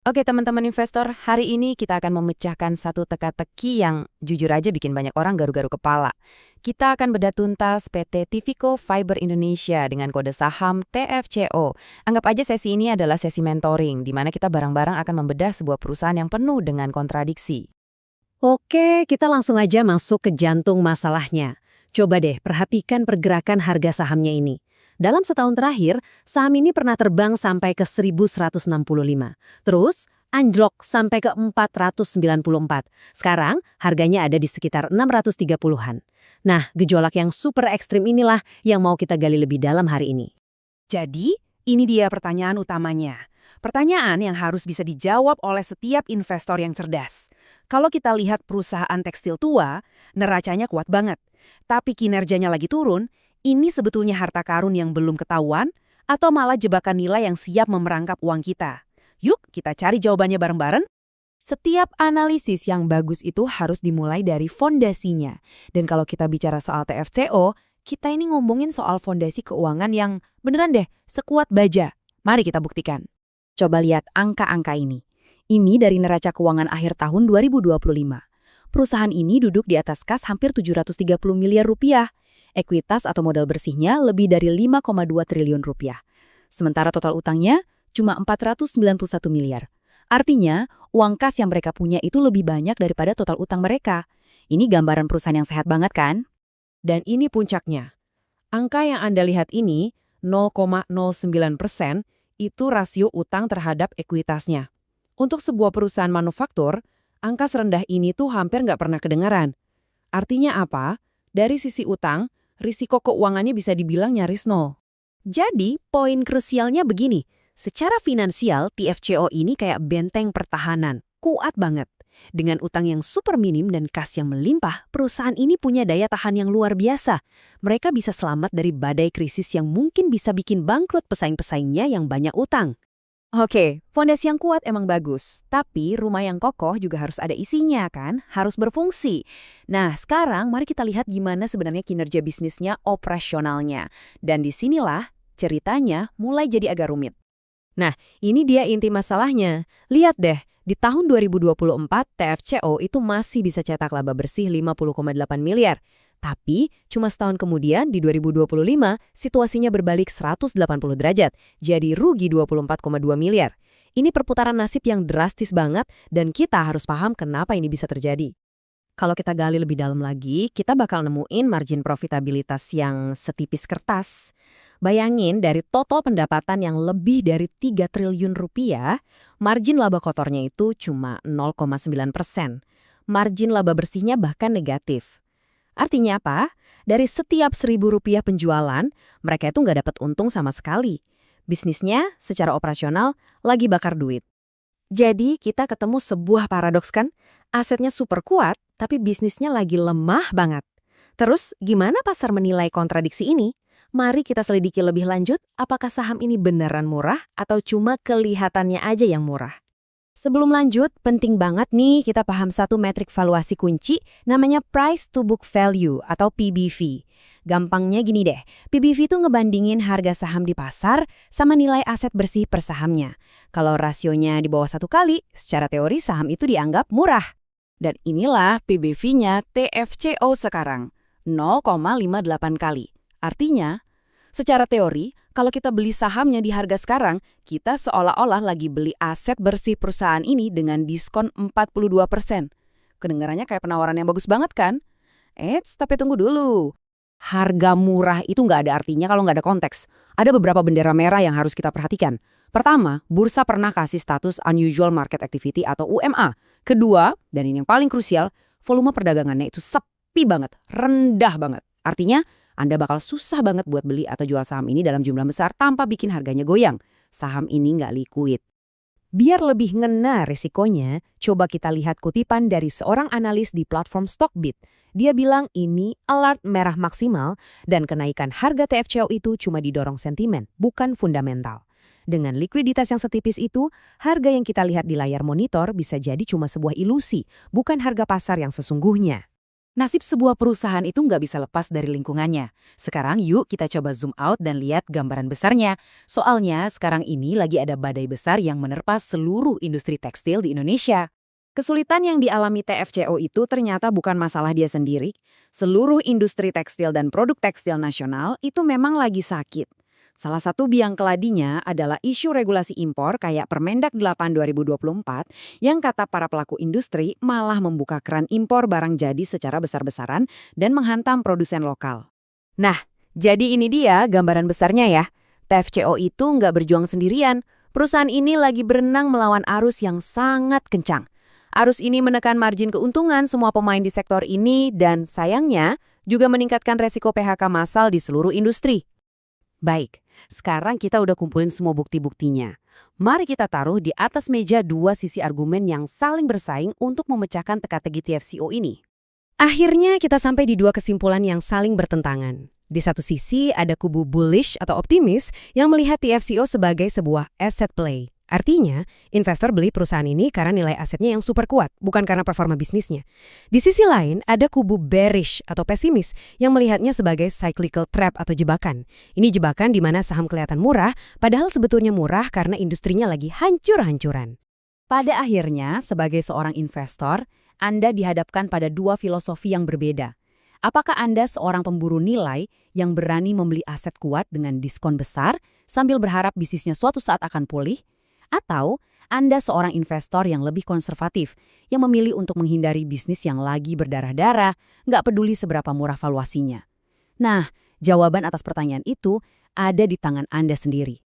Oke teman-teman investor, hari ini kita akan memecahkan satu teka-teki yang jujur aja bikin banyak orang garu-garu kepala. Kita akan bedah tuntas PT Tivico Fiber Indonesia dengan kode saham TFCO. Anggap aja sesi ini adalah sesi mentoring, di mana kita bareng-barang akan membedah sebuah perusahaan yang penuh dengan kontradiksi. Oke, kita langsung aja masuk ke jantung masalahnya. Coba deh perhatikan pergerakan harga sahamnya ini. Dalam setahun terakhir, saham ini pernah terbang sampai ke 1165. Terus, anjlok sampai ke 494. Sekarang, harganya ada di sekitar 630-an. Nah, gejolak yang super ekstrim inilah yang mau kita gali lebih dalam hari ini. Jadi, ini dia pertanyaan utamanya. Pertanyaan yang harus bisa dijawab oleh setiap investor yang cerdas. Kalau kita lihat perusahaan tekstil tua, neracanya kuat banget. Tapi kinerjanya lagi turun, ini sebetulnya harta karun yang belum ketahuan atau malah jebakan nilai yang siap memerangkap uang kita. Yuk, kita cari jawabannya bareng-bareng. Setiap analisis yang bagus itu harus dimulai dari fondasinya. Dan kalau kita bicara soal TFCO, kita ini ngomongin soal fondasi keuangan yang beneran deh, sekuat baja. Mari kita buktikan. Coba lihat angka-angka ini. Ini dari neraca keuangan akhir tahun 2025. Perusahaan ini duduk di atas kas hampir 730 miliar rupiah. Ekuitas atau modal bersihnya lebih dari 5,2 triliun rupiah. Sementara total utangnya cuma 491 miliar. Artinya, uang kas yang mereka punya itu lebih banyak daripada total utang mereka. Ini gambaran perusahaan yang sehat banget kan? Dan ini puncaknya. Angka yang Anda lihat ini, 0,09%, itu rasio utang terhadap ekuitasnya. Untuk sebuah perusahaan manufaktur, angka serendah ini tuh hampir nggak pernah kedengaran. Artinya apa? Dari sisi utang, risiko keuangannya bisa dibilang nyaris nol. Jadi, poin krusialnya begini. Secara finansial, TFCO ini kayak benteng pertahanan. Kuat banget. Dengan utang yang super minim dan kas yang melimpah, perusahaan ini punya daya tahan yang luar biasa. Mereka bisa selamat dari badai krisis yang mungkin bisa bikin bangkrut pesaing-pesaingnya yang banyak utang. Oke, fondasi yang kuat emang bagus, tapi rumah yang kokoh juga harus ada isinya kan, harus berfungsi. Nah, sekarang mari kita lihat gimana sebenarnya kinerja bisnisnya operasionalnya. Dan disinilah ceritanya mulai jadi agak rumit. Nah, ini dia inti masalahnya. Lihat deh, di tahun 2024 TFCO itu masih bisa cetak laba bersih 50,8 miliar. Tapi, cuma setahun kemudian di 2025, situasinya berbalik 180 derajat, jadi rugi 24,2 miliar. Ini perputaran nasib yang drastis banget dan kita harus paham kenapa ini bisa terjadi. Kalau kita gali lebih dalam lagi, kita bakal nemuin margin profitabilitas yang setipis kertas. Bayangin dari total pendapatan yang lebih dari 3 triliun rupiah, margin laba kotornya itu cuma 0,9%. Margin laba bersihnya bahkan negatif. Artinya apa? Dari setiap Rp1.000 penjualan, mereka itu nggak dapat untung sama sekali. Bisnisnya secara operasional lagi bakar duit. Jadi kita ketemu sebuah paradoks kan? Asetnya super kuat, tapi bisnisnya lagi lemah banget. Terus gimana pasar menilai kontradiksi ini? Mari kita selidiki lebih lanjut, apakah saham ini beneran murah atau cuma kelihatannya aja yang murah? Sebelum lanjut, penting banget nih kita paham satu metrik valuasi kunci, namanya Price to Book Value atau PBV. Gampangnya gini deh, PBV itu ngebandingin harga saham di pasar sama nilai aset bersih per sahamnya. Kalau rasionya di bawah 1 kali, secara teori saham itu dianggap murah. Dan inilah PBV-nya TFCO sekarang, 0,58 kali. Artinya, secara teori, kalau kita beli sahamnya di harga sekarang, kita seolah-olah lagi beli aset bersih perusahaan ini dengan diskon 42%. Kedengarannya kayak penawaran yang bagus banget kan? Eits, tapi tunggu dulu. Harga murah itu nggak ada artinya kalau nggak ada konteks. Ada beberapa bendera merah yang harus kita perhatikan. Pertama, bursa pernah kasih status Unusual Market Activity atau UMA. Kedua, dan ini yang paling krusial, volume perdagangannya itu sepi banget, rendah banget. Artinya, Anda bakal susah banget buat beli atau jual saham ini dalam jumlah besar tanpa bikin harganya goyang. Saham ini nggak liquid. Biar lebih ngena risikonya, coba kita lihat kutipan dari seorang analis di platform Stockbit. Dia bilang ini alert merah maksimal dan kenaikan harga TFCO itu cuma didorong sentimen, bukan fundamental. Dengan likuiditas yang setipis itu, harga yang kita lihat di layar monitor bisa jadi cuma sebuah ilusi, bukan harga pasar yang sesungguhnya. Nasib sebuah perusahaan itu nggak bisa lepas dari lingkungannya. Sekarang yuk kita coba zoom out dan lihat gambaran besarnya. Soalnya sekarang ini lagi ada badai besar yang menerpa seluruh industri tekstil di Indonesia. Kesulitan yang dialami TFCO itu ternyata bukan masalah dia sendiri. Seluruh industri tekstil dan produk tekstil nasional itu memang lagi sakit. Salah satu biang keladinya adalah isu regulasi impor kayak Permendak 8 2024 yang kata para pelaku industri malah membuka keran impor barang jadi secara besar-besaran dan menghantam produsen lokal. Nah, jadi ini dia gambaran besarnya ya. TFCO itu nggak berjuang sendirian. Perusahaan ini lagi berenang melawan arus yang sangat kencang. Arus ini menekan margin keuntungan semua pemain di sektor ini dan sayangnya juga meningkatkan resiko PHK massal di seluruh industri. Baik, sekarang kita udah kumpulin semua bukti-buktinya. Mari kita taruh di atas meja dua sisi argumen yang saling bersaing untuk memecahkan teka-teki TFCO ini. Akhirnya kita sampai di dua kesimpulan yang saling bertentangan. Di satu sisi ada kubu bullish atau optimis yang melihat TFCO sebagai sebuah asset play. Artinya, investor beli perusahaan ini karena nilai asetnya yang super kuat, bukan karena performa bisnisnya. Di sisi lain, ada kubu bearish atau pesimis yang melihatnya sebagai cyclical trap atau jebakan. Ini jebakan di mana saham kelihatan murah, padahal sebetulnya murah karena industrinya lagi hancur-hancuran. Pada akhirnya, sebagai seorang investor, Anda dihadapkan pada dua filosofi yang berbeda. Apakah Anda seorang pemburu nilai yang berani membeli aset kuat dengan diskon besar sambil berharap bisnisnya suatu saat akan pulih? Atau Anda seorang investor yang lebih konservatif, yang memilih untuk menghindari bisnis yang lagi berdarah-darah, nggak peduli seberapa murah valuasinya. Nah, jawaban atas pertanyaan itu ada di tangan Anda sendiri.